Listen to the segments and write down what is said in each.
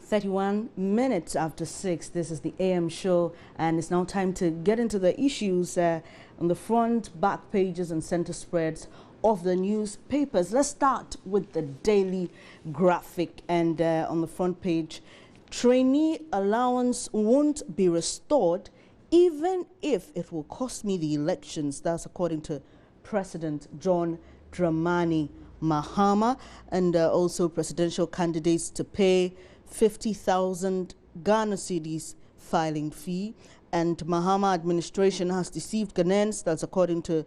31 minutes after 6. This is the AM show, and it's now time to get into the issues on the front, back pages, and center spreads of the newspapers. Let's start with the Daily Graphic, and on the front page, trainee allowance won't be restored even if it will cost me the elections. That's according to President John Dramani Mahama, and also presidential candidates to pay 50,000 Ghana cedis filing fee. And Mahama administration has deceived Ghanaians. That's according to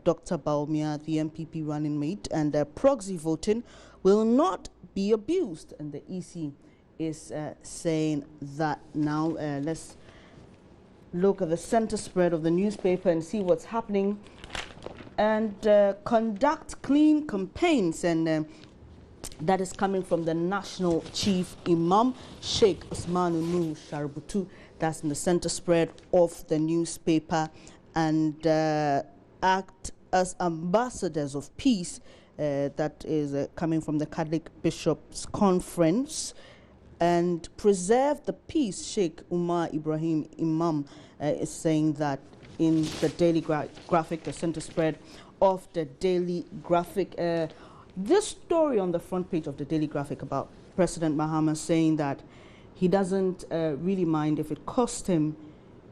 Dr. Baumia, the MPP running mate. And proxy voting will not be abused. And the EC is saying that now. Let's look at the center spread of the newspaper and see what's happening. And conduct clean campaigns, and that is coming from the National Chief Imam, Sheikh Usmanu Nuhu Shaributu. That's in the center spread of the newspaper. And act as ambassadors of peace, that is coming from the Catholic Bishops' Conference. And preserve the peace, Sheikh Umar Ibrahim Imam is saying that in the Daily Graphic, the center spread of the Daily Graphic. This story on the front page of the Daily Graphic about President Mahama saying that he doesn't really mind if it costs him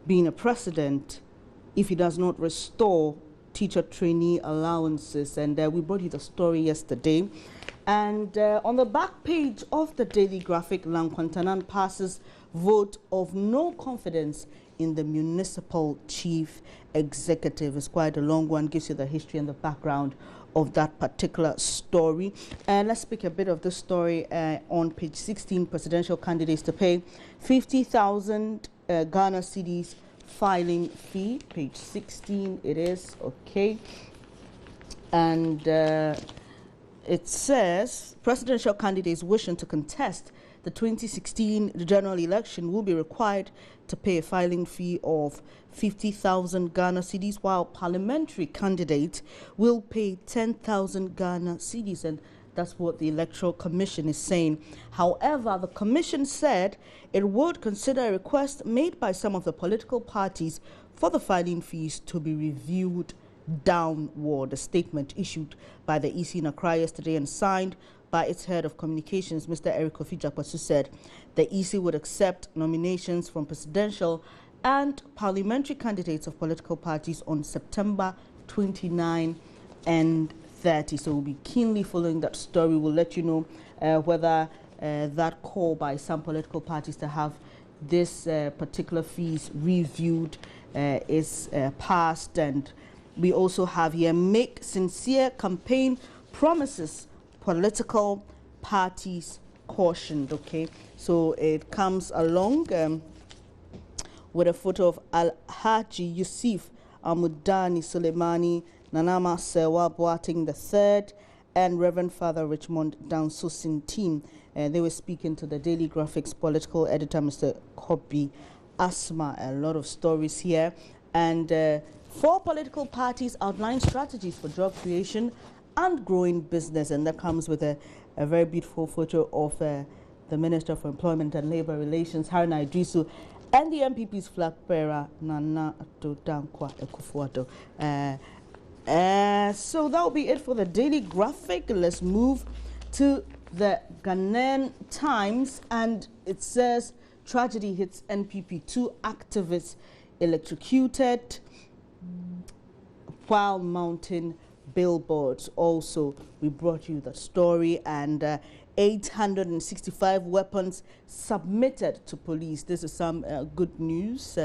being a president if he does not restore teacher trainee allowances. And we brought you the story yesterday. And on the back page of the Daily Graphic, Lankwantanan passes vote of no confidence in the municipal chief executive. It's quite a long one, gives you the history and the background of that particular story. And let's speak a bit of this story on page 16, presidential candidates to pay 50,000 Ghana cedis filing fee. Page 16 it is, okay. And it says presidential candidates wishing to contest the 2016 general election will be required to pay a filing fee of 50,000 Ghana cedis, while parliamentary candidates will pay 10,000 Ghana cedis. And that's what the Electoral Commission is saying. However, the Commission said it would consider a request made by some of the political parties for the filing fees to be reviewed downward. A statement issued by the EC in Accra yesterday and signed by its head of communications, Mr. Eric Kofi Jakwasu, said the EC would accept nominations from presidential and parliamentary candidates of political parties on September 29 and 30. So we'll be keenly following that story. We'll let you know whether that call by some political parties to have this particular fees reviewed is passed. And we also have here, make sincere campaign promises, political parties cautioned. Okay, so it comes along with a photo of Al-Haji Yusuf Amudani Suleimani, Nanama Sewa Boateng III, and Reverend Father Richmond Dansosin team. They were speaking to the Daily Graphic's political editor, Mr. Kobi Asma. A lot of stories here. And 4 political parties outline strategies for job creation and growing business, and that comes with a very beautiful photo of the Minister for Employment and Labour Relations, Haruna Idrisu, and the MPP's flag bearer, Nana Dankwa Ekufuado. So that will be it for the Daily Graphic. Let's move to the Ghanaian Times, and it says tragedy hits NPP, 2 activists electrocuted while mounting billboards. Also, we brought you the story, and 865 weapons submitted to police. This is some good news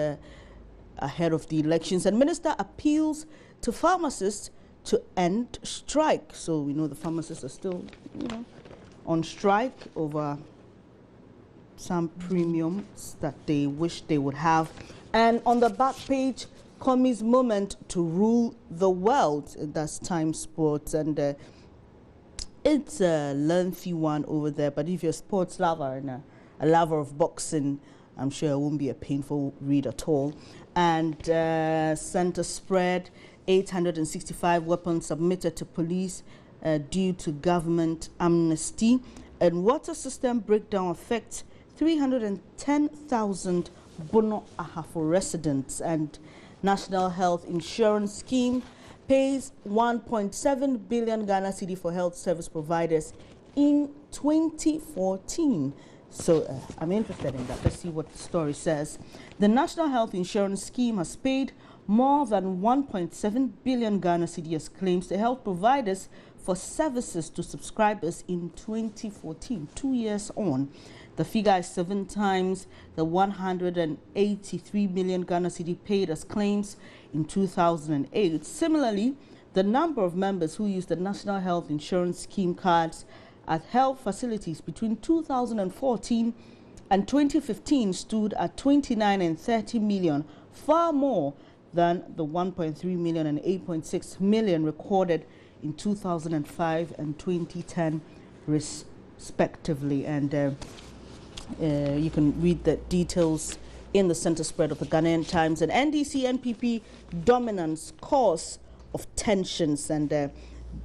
ahead of the elections. And Minister appeals to pharmacists to end strike. So we know the pharmacists are still, on strike over some premiums that they wish they would have. And on the back page, Komi's moment to rule the world. That's Time Sports, and it's a lengthy one over there. But if you're a sports lover and a lover of boxing, I'm sure it won't be a painful read at all. And center spread, 865 weapons submitted to police due to government amnesty. And water system breakdown affects 310,000 Bono Ahafo residents, and National Health Insurance Scheme pays 1.7 billion Ghana cedi for health service providers in 2014. So I'm interested in that. Let's see what the story says. The National Health Insurance Scheme has paid more than 1.7 billion Ghana cedi as claims to health providers for services to subscribers in 2014, 2 years on. The figure is 7 times the 183 million Ghana cedi paid as claims in 2008. Similarly, the number of members who used the National Health Insurance Scheme cards at health facilities between 2014 and 2015 stood at 29 and 30 million, far more than the 1.3 million and 8.6 million recorded in 2005 and 2010 respectively. And you can read the details in the center spread of the Ghanaian Times. And NDC-NPP dominance cause of tensions. And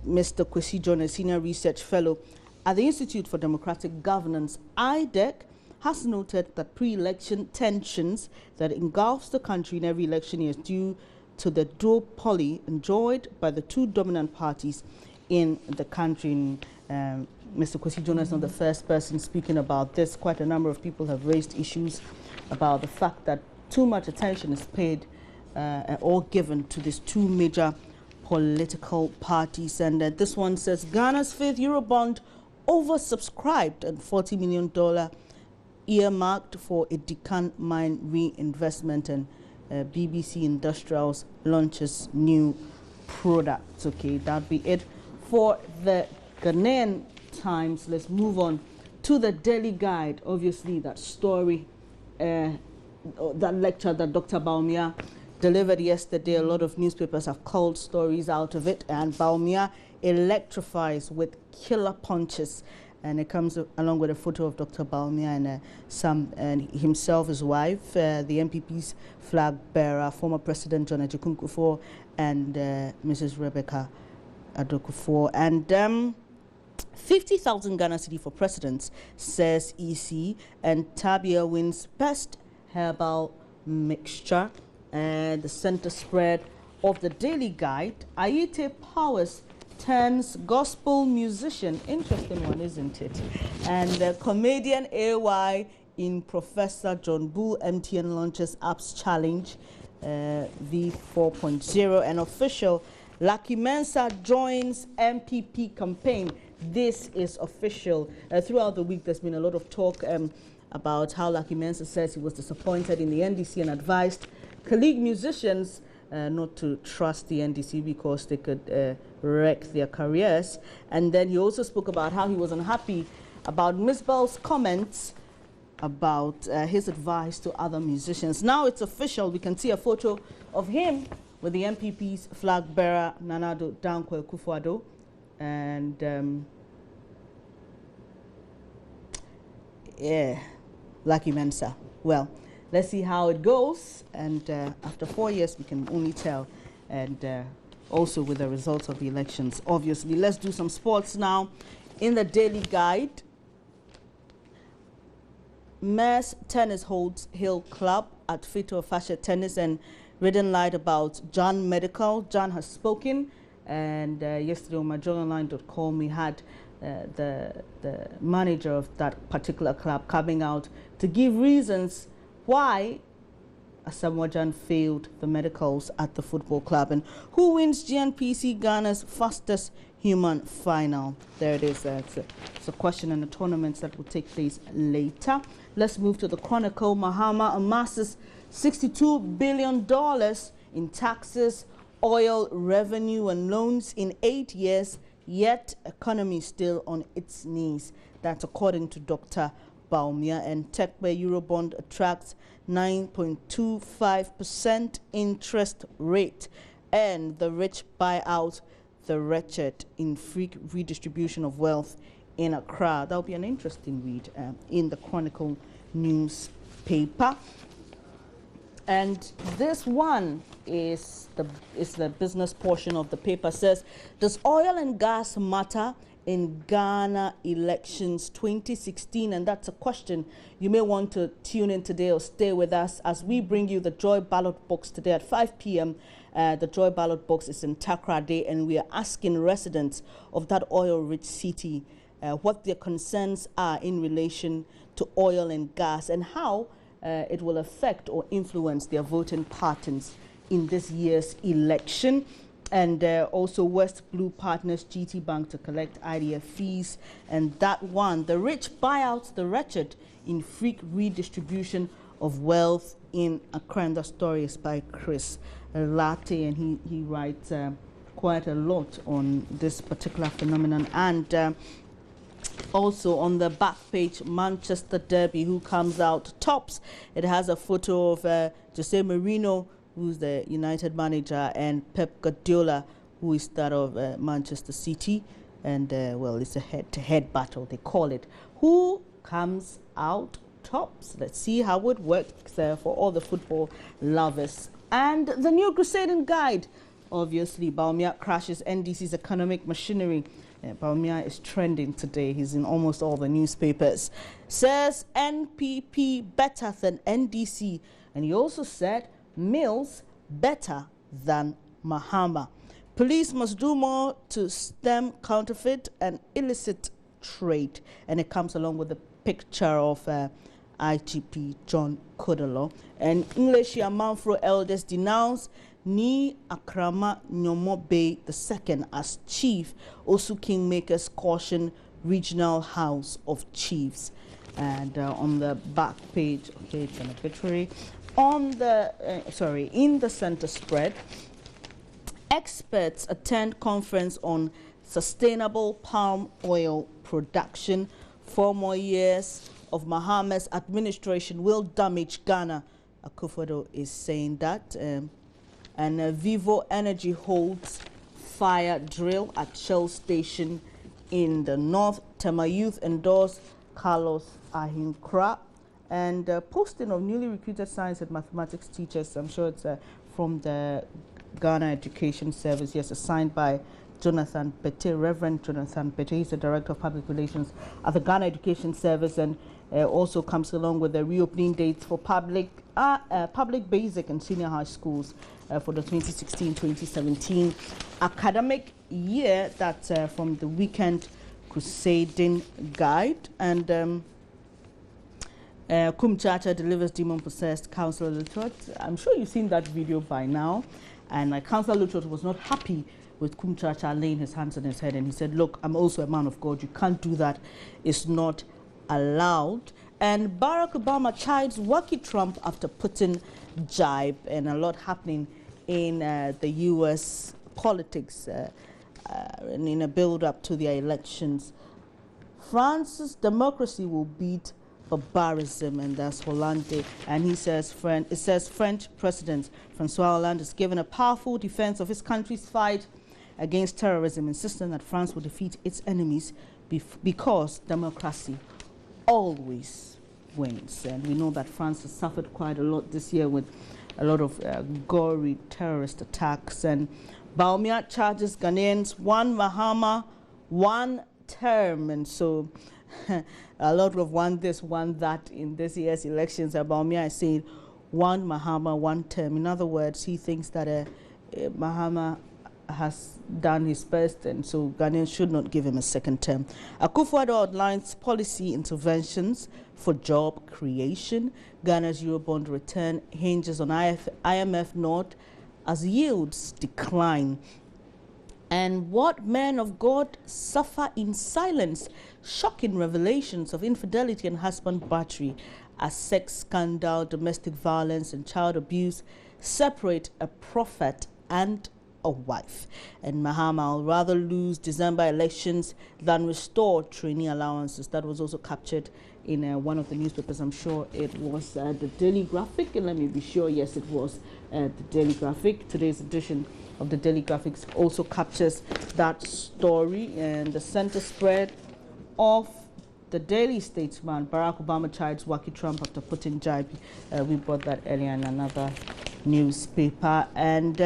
Mr. Kwesi John, a senior research fellow at the Institute for Democratic Governance, IDEC, has noted that pre-election tensions that engulfs the country in every election year is due to the duopoly enjoyed by the two dominant parties in the country. Mr. Kwesi John is not the first person speaking about this. Quite a number of people have raised issues about the fact that too much attention is paid or given to these two major political parties. And this one says Ghana's fifth Eurobond oversubscribed and $40 million earmarked for a Dikan mine reinvestment, and BBC Industrials launches new products. Okay, that'll be it for the Ghanaian Times. Let's move on to the Daily Guide. Obviously, that story, that lecture that Dr. Bawumia delivered yesterday, a lot of newspapers have called stories out of it, and Bawumia electrifies with killer punches. And it comes along with a photo of Dr. Bawumia and himself, his wife, the MPP's flag bearer, former President John Agyeku Kufuor, and Mrs. Rebecca Addo-Kufuor. And 50,000 Ghana cedi for presidents, says EC. And Tabia wins best herbal mixture. And the center spread of the Daily Guide, Ayite Powers turns gospel musician. Interesting one, isn't it? And comedian AY in Professor John Bull. MTN launches apps challenge V4.0. And official Lucky Mensah joins MPP campaign. This is official. Throughout the week, there's been a lot of talk about how Lucky Mensah says he was disappointed in the NDC and advised colleague musicians not to trust the NDC because they could wreck their careers. And then he also spoke about how he was unhappy about Ms. Bell's comments about his advice to other musicians. Now it's official. We can see a photo of him with the MPP's flag bearer, Nana Addo Dankwa Akufo-Addo. And yeah, Lucky Mensah. Well, let's see how it goes. And after 4 years, we can only tell. And also with the results of the elections, obviously. Let's do some sports now. In the Daily Guide, Mayor's Tennis holds Hill Club at Fito Fascia Tennis, and Redden lied about John Medical. John has spoken, and yesterday on myjournalline.com we had the manager of that particular club coming out to give reasons why Asamoah Gyan failed the medicals at the football club. And who wins GNPC Ghana's fastest human final? There it is. It's a question in the tournaments that will take place later. Let's move to the Chronicle. Mahama amasses $62 billion in taxes, oil revenue and loans in 8 years, yet economy still on its knees. That's according to Dr. Bawumia. And TechBay Eurobond attracts 9.25% interest rate, and the rich buy out the wretched in free redistribution of wealth in Accra. That'll be an interesting read in the Chronicle newspaper. And this one is the business portion of the paper. Says, does oil and gas matter in Ghana elections 2016? And that's a question you may want to tune in today or stay with us as we bring you the Joy Ballot Box today at 5 p.m. The Joy Ballot Box is in Takoradi, and we are asking residents of that oil-rich city what their concerns are in relation to oil and gas and how it will affect or influence their voting patterns in this year's election. And also West Blue Partners GT Bank to collect IDF fees. And that one, the rich buyouts the wretched in freak redistribution of wealth in Accra. And the story is by Chris Latte, and he writes quite a lot on this particular phenomenon. And also on the back page, Manchester Derby, who comes out tops. It has a photo of Jose Mourinho, who's the United manager, and Pep Guardiola, who is that of Manchester City. And, well, it's a head-to-head battle, they call it. Who comes out tops? Let's see how it works for all the football lovers. And the new Crusading Guide, obviously, Bawumia crashes NDC's economic machinery. Bawumia is trending today. He's in almost all the newspapers. Says NPP better than NDC. And he also said Mills better than Mahama. Police must do more to stem counterfeit and illicit trade. And it comes along with the picture of IGP John Kodolo. And English Manfro elders denounce Ni Akrama Nyomo Bey II as chief. Osu Kingmakers caution Regional House of Chiefs. And on the back page, okay, it's an obituary. On the, in the center spread, experts attend conference on sustainable palm oil production. 4 more years of Mahama's administration will damage Ghana. Akufo-Addo is saying that. And Vivo Energy holds fire drill at Shell Station in the north. Tema Youth endorse Carlos Ahinkra. And posting of newly recruited science and mathematics teachers. I'm sure it's from the Ghana Education Service. Yes, assigned by Jonathan Pete, Reverend Jonathan Pete. He's the Director of Public Relations at the Ghana Education Service, and also comes along with the reopening dates for public basic and senior high schools for the 2016-2017 academic year. That's from the Weekend Crusading Guide. And Kumchacha delivers demon-possessed Councillor Lutot. I'm sure you've seen that video by now. And Councillor Lutot was not happy with Kumchacha laying his hands on his head. And he said, look, I'm also a man of God. You can't do that. It's not allowed. And Barack Obama chides wacky Trump after Putin jibe. And a lot happening in the U.S. politics and in a build-up to their elections. France's democracy will beat barbarism, and that's Hollande. And he says, it says French President Francois Hollande has given a powerful defense of his country's fight against terrorism, insisting that France will defeat its enemies because democracy always wins. And we know that France has suffered quite a lot this year with a lot of gory terrorist attacks. And Bawumia charges Ghanaians 1 Mahama, 1 term. And so a lot of 1 this, 1 that in this year's elections. Bawumia is saying 1 Mahama, 1 term. In other words, he thinks that Mahama has done his best, and so Ghanaians should not give him a 2nd term. Akufo-Addo outlines policy interventions for job creation. Ghana's Eurobond return hinges on IMF nod as yields decline. And what men of God suffer in silence. Shocking revelations of infidelity and husband battery as sex scandal, domestic violence and child abuse separate a prophet and a wife. And Mahama will rather lose December elections than restore trainee allowances. That was also captured in one of the newspapers. I'm sure it was the Daily Graphic, and let me be sure, yes, it was the Daily Graphic. Today's edition of the Daily Graphics also captures that story. And the center spread of the Daily Statesman, Barack Obama chides wacky Trump after Putin jibe. We brought that earlier in another newspaper. And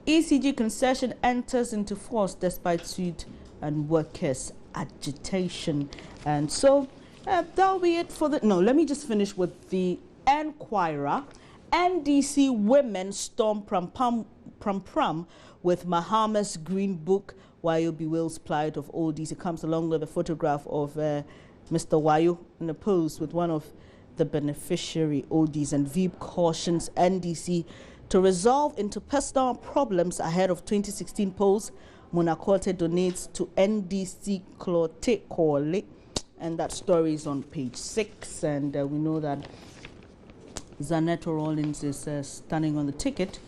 ECG concession enters into force despite suit and workers' agitation. And so that'll be it for the... No, let me just finish with the Enquirer. NDC women storm pram with Mahama's Green Book. Wayo bewails plight of oldies. It comes along with a photograph of Mr. Wayo in a pose with one of the beneficiary oldies. And Veep cautions NDC to resolve interpersonal problems ahead of 2016 polls. Monacote donates to NDC Clote Kole, and that story is on page 6. And we know that Zaneto Rawlings is standing on the ticket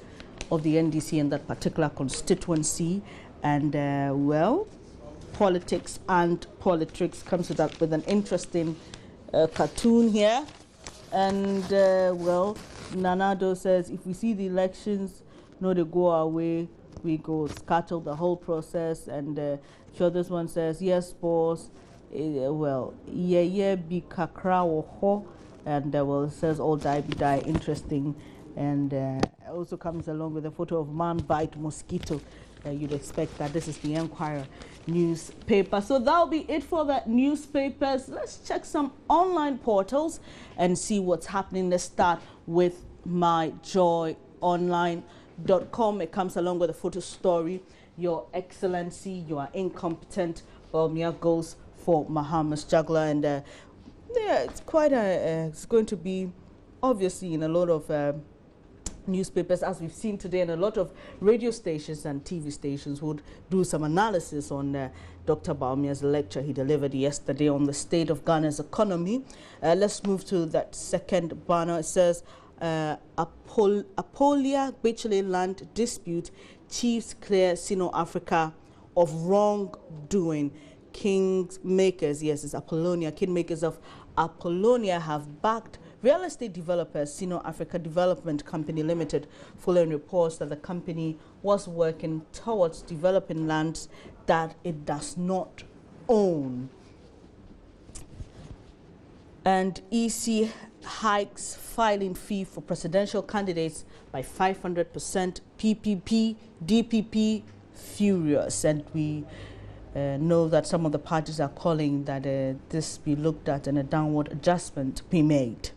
of the NDC in that particular constituency. And well, politics and politics comes with an interesting cartoon here. And well, Nanado says, if we see the elections, no, they go our way, we go scuttle the whole process. And sure, this one says, yes, boss. Well, yeah, be kakra ho. And well, it says all die be die. Interesting. And also comes along with a photo of man bite mosquito. You'd expect that this is the Enquirer newspaper. So that'll be it for the newspapers. Let's check some online portals and see what's happening. Let's start with myjoyonline.com. It comes along with a photo story. Your Excellency, you are incompetent. Bawumia goes for Mahama's juggler. And yeah, it's quite it's going to be obviously in a lot of newspapers, as we've seen today, and a lot of radio stations and TV stations would do some analysis on Dr. Bawumia's lecture he delivered yesterday on the state of Ghana's economy. Let's move to that second banner. It says, Apolia Bechele land dispute, chiefs clear Sino-Africa of wrongdoing. Kingmakers, yes, it's Apollonia. Kingmakers of Apollonia have backed real estate developers, Sino-Africa Development Company Limited, following reports that the company was working towards developing lands that it does not own. And EC hikes filing fee for presidential candidates by 500%. PPP, DPP, furious. And we know that some of the parties are calling that this be looked at and a downward adjustment be made.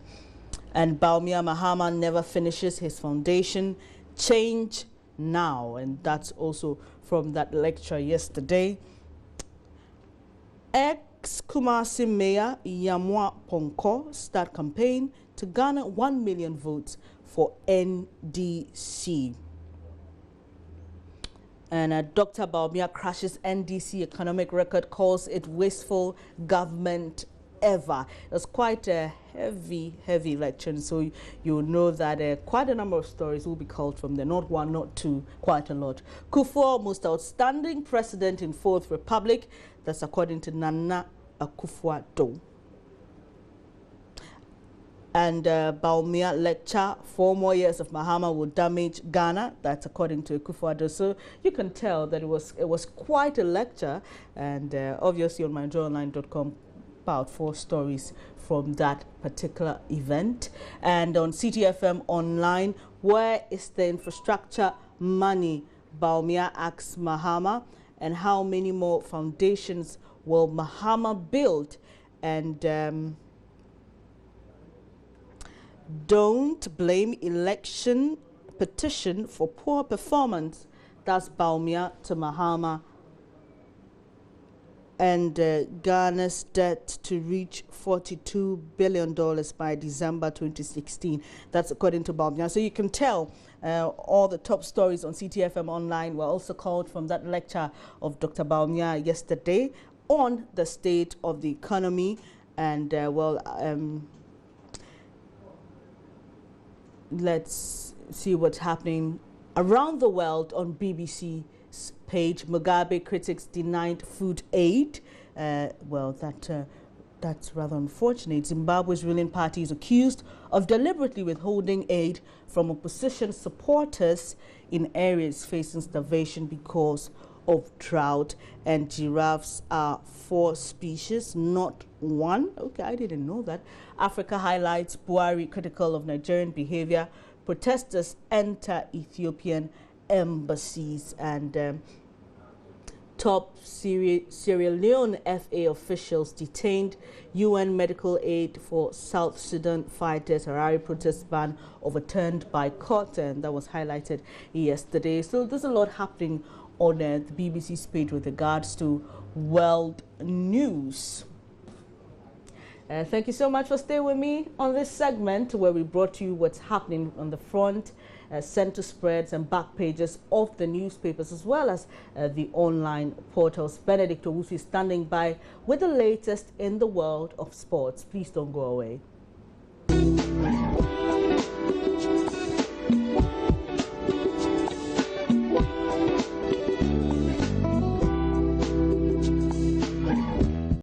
And Bawumia Mahama never finishes his foundation. Change now. And that's also from that lecture yesterday. Ex-Kumasi Mayor Yamwa Ponko start campaign to garner 1 million votes for NDC. And Dr. Bawumia crashes NDC economic record, calls it wasteful government ever. It was quite a heavy lecture, and so you know that quite a number of stories will be called from there. Not one, not two, quite a lot. Kufuor, most outstanding president in Fourth Republic. That's according to Nana Akufo-Addo. And Bawumia lecture, 4 more years of Mahama will damage Ghana. That's according to Akufo-Addo. So you can tell that it was quite a lecture. And obviously on myjoyonline.com, about 4 stories from that particular event. And on CTFM Online, where is the infrastructure money? Bawumia asks Mahama. And how many more foundations will Mahama build? And don't blame election petition for poor performance. That's Bawumia to Mahama. And Ghana's debt to reach $42 billion by December 2016. That's according to Bawumia. So you can tell all the top stories on CTFM Online were also called from that lecture of Dr. Bawumia yesterday on the state of the economy. And let's see what's happening around the world on BBC page. Mugabe critics denied food aid. That's rather unfortunate. Zimbabwe's ruling party is accused of deliberately withholding aid from opposition supporters in areas facing starvation because of drought. And giraffes are 4 species, not 1. Okay, I didn't know that. Africa highlights Buhari critical of Nigerian behavior. Protesters enter Ethiopian embassies. And Top Sierra Leone FA officials detained. UN medical aid for South Sudan fighters. Harare protest ban overturned by court, and that was highlighted yesterday. So there's a lot happening on the BBC's page with regards to world news. Thank you so much for staying with me on this segment where we brought you what's happening on the front, center spreads and back pages of the newspapers, as well as the online portals. Benedict Owusu is standing by with the latest in the world of sports. Please don't go away.